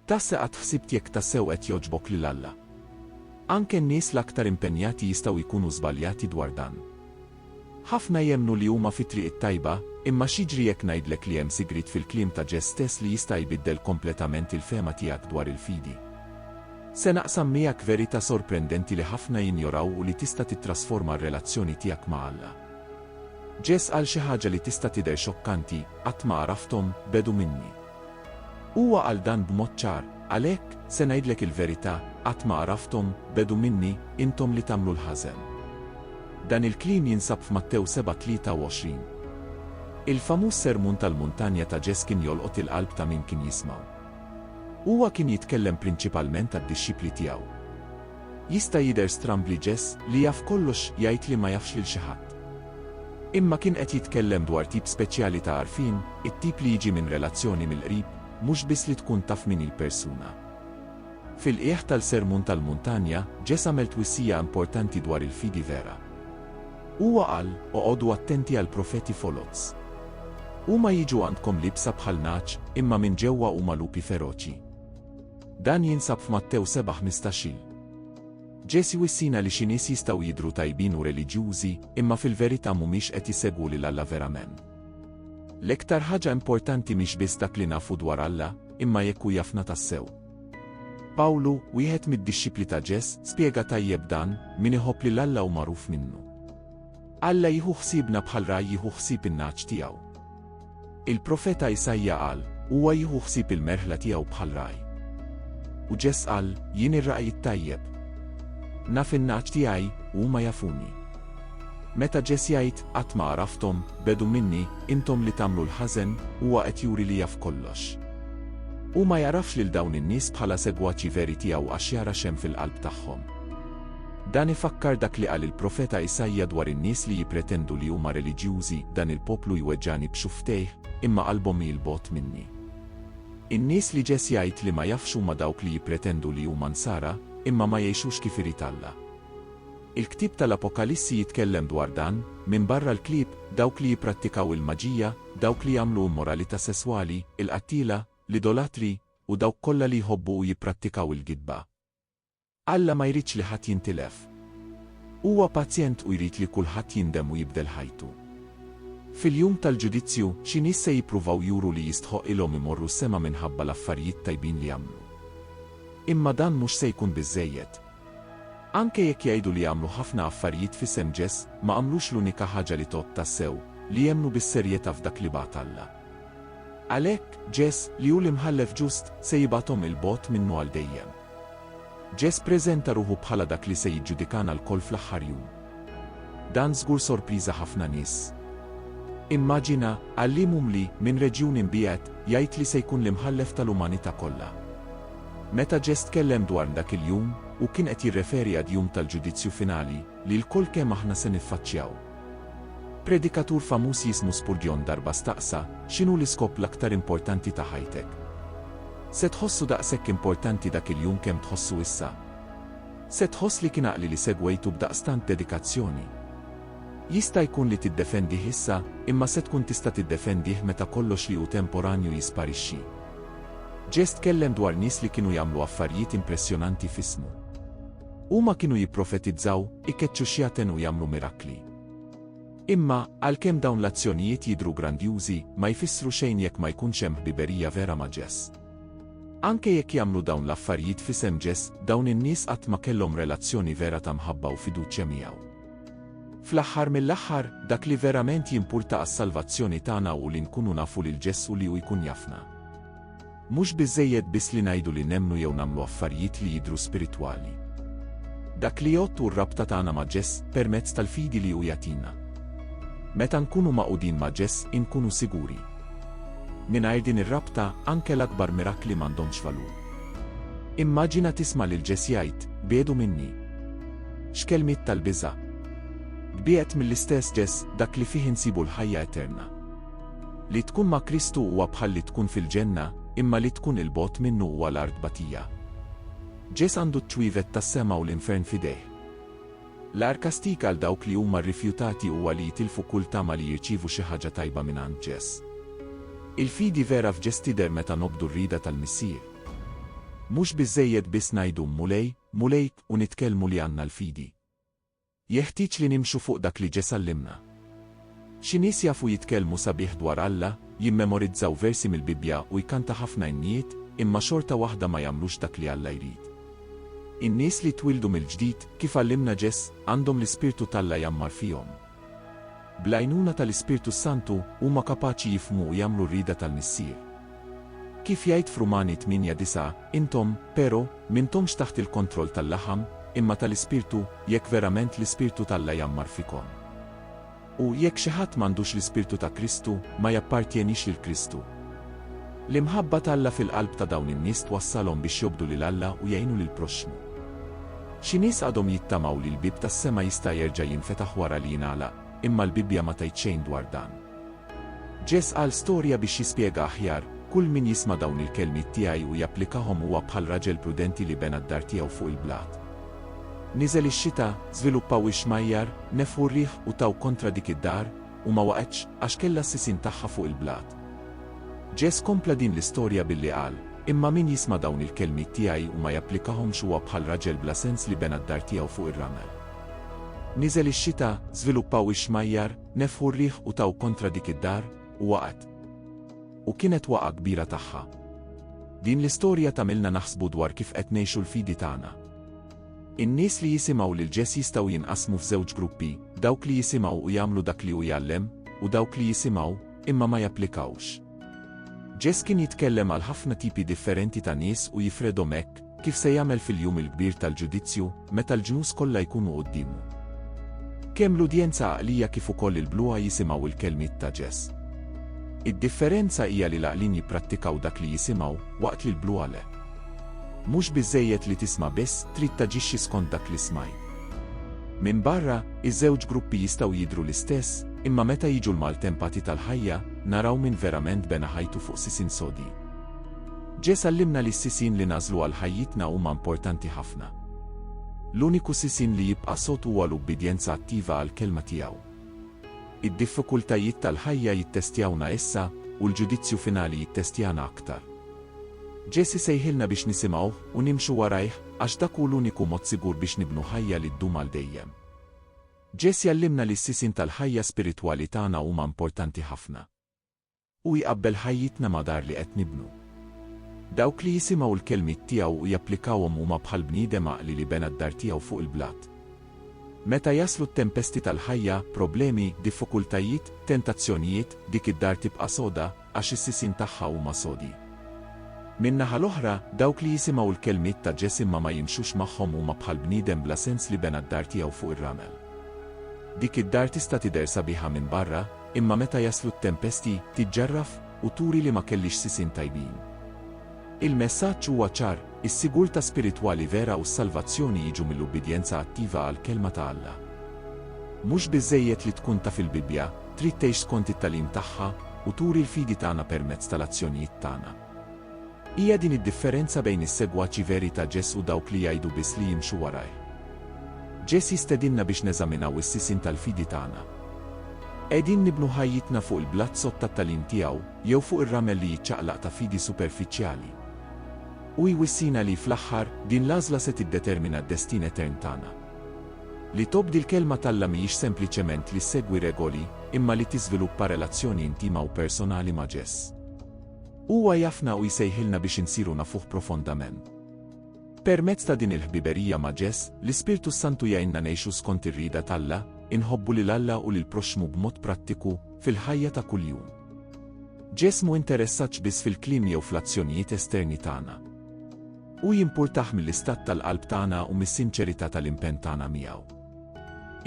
Tassa tħsibt jekk tassew qed jogħġbok lil Alla. Anke n-nies l-aktar impenjati jistgħu jkunu żbaljati dwar dan. Ħafna jemnu li huma fi triq it-tajba, imma xiġri jekk ngħidlek li hemm sigrit fil-kliem ta' Jess stess li jista' jbiddel kompletament il-fehma tiegħek dwar il-fidi. Se naqsam miegħek verità sorprendenti li ħafna jinjoraw u li tista' titrasforma r-relazzjoni tiegħek ma' Alla. Jess qal xi ħaġa li tista' tidher xokkanti, qatt ma għrafthom bedu minni. Huwa qal dan b'mod ċar, għalhekk se ngħidlek il-verità, qatt ma għrafthom bedu minni intom li tagħmlu l-ħażen. Dan il-kliem jinsab f'Mattew 7:23. Il-famuż sermun tal-muntanja ta' Jess kien jolqot il-qalb ta' min kien jismaw. Huwa kien jitkellem prinċipalment għad-dixxipli tiegħu. Jista' jidher strambli Jess li jaf kollox jgħid li ma jafx lil xi ħadd. Imma kien qed jitkellem dwar tip speċjali ta' għarfien, it-tip li jiġi minn relazzjoni mill-qrib, mhux biss li tkun taf min il-persuna. Fil-qiegħ tal-sermun tal-muntanja, Jess għamel twissija importanti dwar il-fidi vera. Huwa qal, oqgħodu attenti għal profeti folots. Huma jiġu għandkom libsa bħal naċ, imma minn ġewwa huma lupi feroċi. Dan jinsab f'Mattew 7:15. Jess wissina li xi nies jistgħu jidhru tajbin u reliġjużi, imma fil-verità mhumiex qed isegwu lil Alla verament. L-iktar ħaġa importanti mhix biss dak li nafu dwar Alla, imma jekk hu jafna tassew. Pawlu, wieħed mid-dixxipli ta' Jess, spjega tajjeb dan, min iħobb lil Alla u magħruf minnu. Alla jieħu ħsiebna bħal raj jieħu ħsieb in-naċ tiegħu. Il-profeta Isajja qal, huwa jieħu ħsieb il-merħla tiegħu bħal raj. U Jess qal, jien ir-raqj tajjeb. Naf in-naċ tiegħi huma jafuni. Meta Jess jgħid qatt ma għrafthom bedu minni intom li tagħmlu l-ħażen huwa qed juri li jaf kollox. U ma jarafx lil dawn in-nies bħala segwaċi veri tiegħu għax jara xemm fil-qalb tagħhom. Dan ifakkar dak li qal il-profeta Isajja dwar in-nies li jippretendu li huma reliġjużi, dan il-poplu jweġġani b'xuftejh, imma qalbhom jilbot minni. In-nies li Jess jgħid li ma jafx huma dawk li jippretendu li huma nsara, imma ma jgħixux kif irid Alla. Il-ktieb tal-Apokalissi jitkellem dwar dan, minn barra l-klieb, dawk li jipprattikaw il-maġija, dawk li jagħmlu immoralità sesswali, il-qattila, l-idolatri, u dawk kollha li jħobbu u jipprattikaw il-gidba. Alla ma jridx li ħadd jintilef. Huwa pazjent u jrid li kulħadd jindem u jibdel ħajtu. Fil-jum tal-ġudizzju, xi nies se jippruvaw juru li jistħoq ilhom imorru sema minħabba l-affarijiet tajbin li jagħmlu. Imma dan mhux se jkun biżżejjed. Anke jekk jgħidu li jagħmlu ħafna affarijiet f'isem Jess, ma għamlux l-unika ħaġa li tot tassew, li jemmnu bis-serjetà f'dak li bagħat Alla. Għalhekk, Jess li hu l-imħallef ġust se jibgħathom il-bogħod minnu għal dejjem. Jess preżenta ruħu bħala dak li se jiġġudikana l-koll fl-aħħar jum. Dan żgur sorpriża ħafna nies. Immaġina, għallimhom li minn reġjun imbiegħed jgħid li se jkun l-imħallef tal-umanità kollha. Meta Jess tkellem dwar dak il-jum, u kien qed jirreferi għad jum tal-ġudizzju finali, li l-koll kemm aħna se niffaċċjaw. Predikatur famuż jismu Spurgeon darba staqsa, x'inhu l-iskop l-aktar importanti ta' ħajtek? Se tħossu daqshekk importanti dak il-jum kemm tħossu issa? Se tħoss li kien għaqli li segwejtu b'daqstant dedikazzjoni? Jista' jkun li tiddefendih issa, imma se tkun tista' tiddefendih meta kollox li hu temporanju jisparixxi. Jess tkellem dwar nies li kienu jagħmlu affarijiet impressjonanti f'ismu. Huma kienu jipprofetizzaw, ikeċċu xjaten u jagħmlu mirakli. Imma, għalkemm dawn l-azzjonijiet jidhru grandjużi, ma jfissru xejn jekk ma jkunx hemm ħbiberija vera ma' Jess. Anke jekk jagħmlu dawn l-affarijiet f'isem Jess, dawn in-nies qatt ma kellhom relazzjoni vera ta' mħabba u fiduċja miegħu. Fl-aħħar mill-aħħar, dak li verament jimpurta għas-salvazzjoni tagħna u li nkunu nafu lil Jess u li hu jkun jafna. Mhux biżżejjed biss li ngħidu li nemmnu jew nagħmlu affarijiet li jidhru spiritwali. Dak li jgħottu r-rabta tagħna ma' Jess permezz tal-fidi li hu jagħtina. Meta nkunu maqudin ma' Jess inkunu siguri. Mingħajr din ir-rabta anke l-akbar mirakli m'għandhomx valur. Immaġina tisma' lil Jess jgħid, biedu minni. X'kelmiet tal-biża'. Biet mill-istess Jess dak li fih insibu l-ħajja eterna. Li tkun ma' Kristu huwa bħal li tkun fil-ġenna, imma li tkun il-bot minnu huwa l-ard batija. Jess għandu t-twivet tas-sema u l-infern fidejh. L-ar kastik għal dawk li huma rrifjutati huwa li jitilfu kull tama li jirċievu xi ħaġa tajba minn għand Jess. Il-fidi vera f'Jess tidher meta nobdu r-rida tal-Missier. مش بالزيد بس نايدو مولاي ونتكلموا لي عنا الفيدي. يحتيج لي نمشوا فوق داك اللي جا سلمنا. شي ناس يافوا يتكلموا سبيح دوار الله يمموريتزاو فيرسي من البيبيا ويكانتا حفنا النيت إما شرطة واحدة ما يعملوش داك اللي الله يريد. الناس اللي تولدوا من الجديد كيف علمنا جس عندهم السبيرتو تالا يمر فيهم. بلاينونة السبيرتو السانتو وما كاباتشي يفهموا ويعملوا الريدة المسير. كيف يايت فروماني 8-9 انتم بيرو منتمش تحت الكنترول تاللحم إما تالسبيرتو يك فيرامنت السبيرتو تالا يمر فيكم. ويك شهات ماندوش السبيرتو تا كريستو ما يبارتينيش للكريستو. المحبة تالا في القلب تا داون الناس توصلهم باش يبدوا للالا ويعينوا للبروشمو. شي ناس قادهم يتمعوا للبيب تا السما يستا يرجع ينفتح ورا اللي ينعلق إما البيبيا ما تيتشين دوار دان. جيس قال ستوريا باش يسبيغا أحيار كل من يسمع داون الكلمة تياي ويابليكاهم هو بحال راجل برودنتي اللي بين الدار تياو فوق البلاد. نزل الشتا زفيلوباو شماير نفو الريح وتاو كونترا ديك الدار وما وقتش أشكال السيسين تاعها فوق البلاد. جيس كومبلادين الستوريا باللي قال إما مين يسمع داون الكلمة تياي وما يابليكاهم شو بحال راجل بلاسنس اللي بين الدار تياو فوق الرمل. نزل الشتا زفيلوباو شماير نفو الريح وتاو كونترا ديك الدار ووقت. وكانت وقعة كبيرة تاعها. دين الستوريا تملنا نحسبوا دوار كيف اتنيشوا الفيدي تاعنا. الناس اللي يسمعوا للجيس يستووا ينقسموا في زوج جروبي، داوك اللي يسمعوا ويعملوا داك اللي ويعلم، وداوك اللي يسمعوا إما ما يابليكاوش. جيس كان يتكلم على حفنة تيبي ديفرنتي تا ناس ويفرضوا مك كيف سيعمل في اليوم الكبير تا الجوديتسيو متى الجنوس كلها يكونوا قدامه. كاملوا ديانسا عقلية كيف كل البلوع يسمعوا الكلمة تا جيس. الديفرنسا هي اللي العقلين يبراتيكاو داك اللي يسمعوا وقت البلوع له. مش بالزيت اللي تسمع بس تريد تجيش سكون داك اللي سمعي. من برا الزوج جروبي يستوي يدروا الاستاس إما متى يجوا المالتمباتي تالحية نراو من فيرامنت بين حيتو فوق سيسين سودي. جي سلمنا للسيسين اللي نازلوا على حيتنا وما امبورتانتي حفنا. لونيكو سيسين اللي يبقى صوته والوبيدينسا اتيفا على الكلمة تياو. الديفيكولتايت تالحية يتستياونا إسا والجوديتسيو فينالي يتستيانا أكتر. جيسي سيهلنا باش نسمعوه ونمشوا ورايه عش داكو لونيكو متصيقور باش نبنو حية للدوما الديم. جيسي يعلمنا للسيسين تالحية سبيريتواليتانا وما امبورتانتي حفنا. ويقبل حيتنا مدار لقت نبنو. داوك لي يسمعوا الكلمة تياو ويابليكاوهم وما بحال بنيدم عقلي اللي بين الدار تياو فوق البلاد. متى يصلوا التمبستي تالحية بروبليمي ديفيكولتايت تنتاتسيونيت ديك الدار تبقى صودا عش السيسين تاعها وما صودي. منها الأخرى داوك اللي يسمعوا الكلمة تا جسم ما يمشوش معهم وما بحال بنيدم بلاسنس اللي بين الدار تياو فوق الرمل. ديك الدار تستا تدرس بيها من برا إما متى يصلوا التمبستي تتجرف وتوري اللي ما كلش سيسين تايبين. المساج هو تشار السيجولتا سبيريتوالي فيرا والسالفاتسيوني يجوا من الأوبيدينسا اتيفا على الكلمة الله. مش بالزيت اللي تكون تا في البيبيا تريد تيش كونت التعليم تاعها وتوري الفيدي تاعنا بيرمتستالاتسيونيت تاعنا. هي دين الديفرنسا بين السيغواتشي فيريتا جيس وداوك اللي يعيدوا بس اللي يمشوا وراي. جيس يستدينا باش نزامنا والسيسين تالفيدي تاعنا. قاعدين نبنوا هايتنا فوق البلاد صوت تالتالين تياو يو فوق الرمل اللي يتشقلق تفيدي سوبرفيتشيالي. ويوسينا لي فلاحر دين لازلة ستديترمينا الدستينتين تاعنا. li tobdi l-kelma talla mhijiex sempliċement li ssegwi regoli, imma li tiżviluppa relazzjoni intima u personali ma' Ġess. Huwa jafna u jsejħilna biex insiru nafuh profondament. Permezz ta' din il-ħbiberija ma' Ġess, l-Ispirtu Santu jgħinna ngħixu skont ir-rieda talla, inħobbu lil Alla u lil proxmu b'mod prattiku fil-ħajja ta' kuljum. Ġess mu interessax biss fil-kliem jew fl-azzjonijiet esterni tagħna. U jimpurtaħ mill-istat tal-qalb tagħna u mis-sinċerità tal-impenn tagħna miegħu.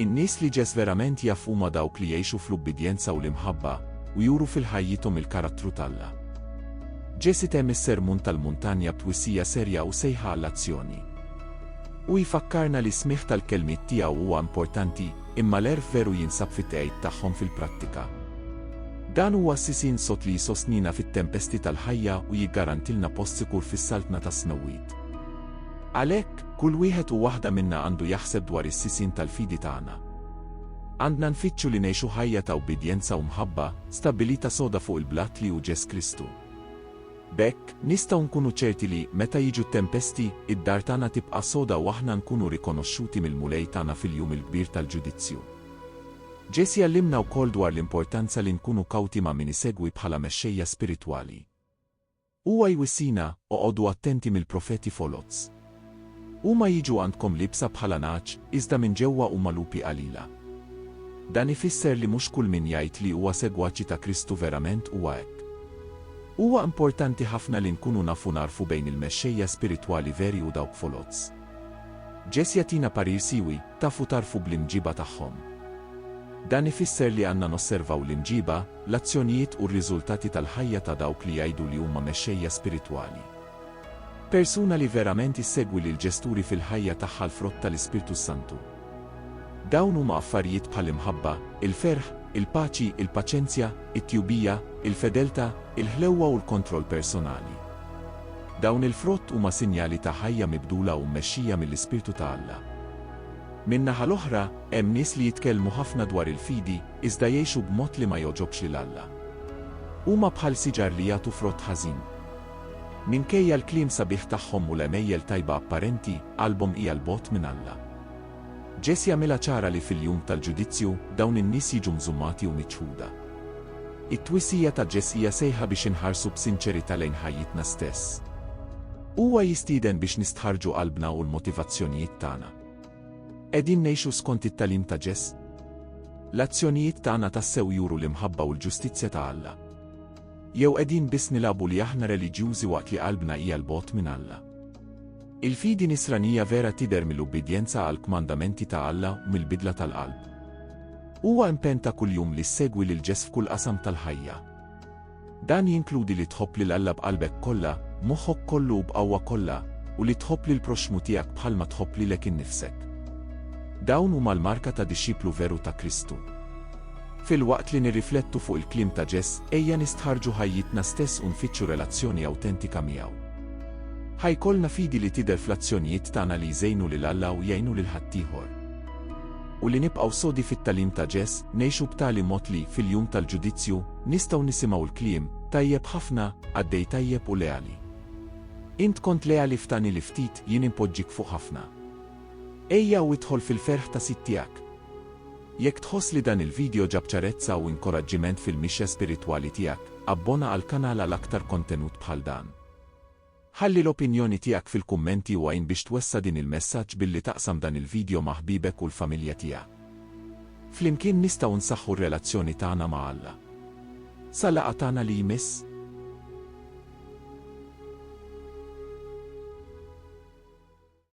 In-nies li Ġess verament jaf huma dawk li jgħixu fl-ubbidjenza u l-imħabba u juru fil-ħajjithom il-karattru talla. Ġess itemm is-sermun tal-muntanja b'twissija serja u sejħa għall-azzjoni. U jfakkarna li smigħ tal-kelmiet tiegħu huwa importanti, imma l-erf veru jinsab fit-tgħid tagħhom fil-prattika. Dan huwa s-sisin sot li jsostnina fit-tempesti tal-ħajja u jiggarantilna post sikur fis-saltna tas-snowwiet. Għalhekk, kull wieħed u waħda minna għandu jaħseb dwar is-sisin tal-fidi tagħna. Għandna nfittxu li ngħixu ħajja ta' ubbidjenza u mħabba, stabbilita soda fuq il-blatt li hu Ġess Kristu. Bekk, nistgħu nkunu ċerti li meta jiġu t-tempesti, id-dar tagħna tibqa' soda u aħna nkunu rikonoxxuti mill-mulej tagħna fil-jum il-kbir tal-ġudizzju. Jesse għallimna wkoll dwar l-importanza li nkunu kawti ma' min isegwi bħala mexxejja spiritwali. Huwa jwissina oqgħodu attenti mill-profeti folots. Huma jiġu għandkom libsa bħala naċ, iżda minn ġewwa huma lupi qalila. Dan ifisser li mhux kull min jgħid li huwa segwaċi ta' Kristu verament huwa hekk. Huwa importanti ħafna li nkunu nafu narfu bejn il-mexxejja spiritwali veri u dawk folots. Jesse jagħtina parir siwi, tafu tarfu bl-imġiba tagħhom. Dan ifisser li għandna nosservaw l-imġiba, l-azzjonijiet u r-riżultati tal-ħajja ta' dawk li jgħidu li huma mexxejja spiritwali. Persuna li verament issegwi lil ġesturi fil-ħajja tagħha l-frott tal-Ispirtu Santu. Dawn huma affarijiet bħall-imħabba, il-ferħ, il-paċi, il-paċenzja, it-tjubija, il-fedelta, il-ħlewwa u l-kontroll personali. Dawn il-frott huma sinjali ta' ħajja mibdula u mmexxija mill-Ispirtu ta' Alla. Min-naħa l-oħra, hemm nies li jitkellmu ħafna dwar il-fidi, iżda jgħixu b'mod li ma jogħġobx lil Alla. Huma bħal siġar li jagħtu frott ħażin. Minkejja l-kliem sabiħ tagħhom u l-emejjel tajba apparenti, qalbhom hija l-bogħod minn Alla. Jesse jagħmilha ċara li fil-jum tal-ġudizzju dawn in-nies jiġu mżummati u miċħuda. It-twissija ta' Jesse hija sejħa biex inħarsu b'sinċerità lejn ħajjitna stess. Huwa jistieden biex nistħarġu qalbna u l-motivazzjonijiet tagħna. Qegħdin ngħixu skont it-tagħlim ta' Jesse? L-azzjonijiet tagħna tassew juru l-imħabba u l-ġustizzja ta' Alla. Jew qegħdin biss nilagħbu li aħna reliġjużi waqt li qalbna hija l-bogħod minn Alla. Il-fidi nisranija vera tidher mill-ubbidjenza għal kmandamenti ta' Alla u mill-bidla tal-qalb. Huwa impenn ta' kuljum li ssegwi lil Jesse f'kull qasam tal-ħajja. Dan jinkludi li tħobb lil Alla b'qalbek kollha, moħħok kollu u b'qawwa kollha, u li tħobb lil proxmu tiegħek bħalma tħobb lilek innifsek. Dawn huma l-marka ta' dixxiplu veru ta' Kristu. Fil-waqt li nirriflettu fuq il-kliem ta' Jesse, ejja nistħarġu ħajjitna stess u nfittxu relazzjoni awtentika miegħu. Ħajkollna fidi li tidher fl-azzjonijiet tagħna li jżejnu lil Alla u jgħinu lil ħaddieħor. U li nibqgħu sodi fit-tagħlim ta' Jesse, ngħixu b'tali mod li fil-jum tal-ġudizzju nistgħu nisimgħu l-kliem tajjeb ħafna, għaddej tajjeb u leali. Int kont leali f'tani li ftit jien impoġġik fuq ħafna. Ejja u idħol fil-ferħ ta' Sitt tiegħek. Jekk tħoss li dan il-video ġab ċarezza u inkoraġġiment fil-mixja spiritwali tiegħek, abbona għall-kanal għal aktar kontenut bħal dan. Ħalli l-opinjoni tiegħek fil-kummenti u għajn biex twessa din il-messaġġ billi taqsam dan il-video ma' ħbibek u l-familja tiegħek. Flimkien nistgħu nsaħħu r-relazzjoni tagħna ma' Alla. Sa laqgħa tagħna li jmiss.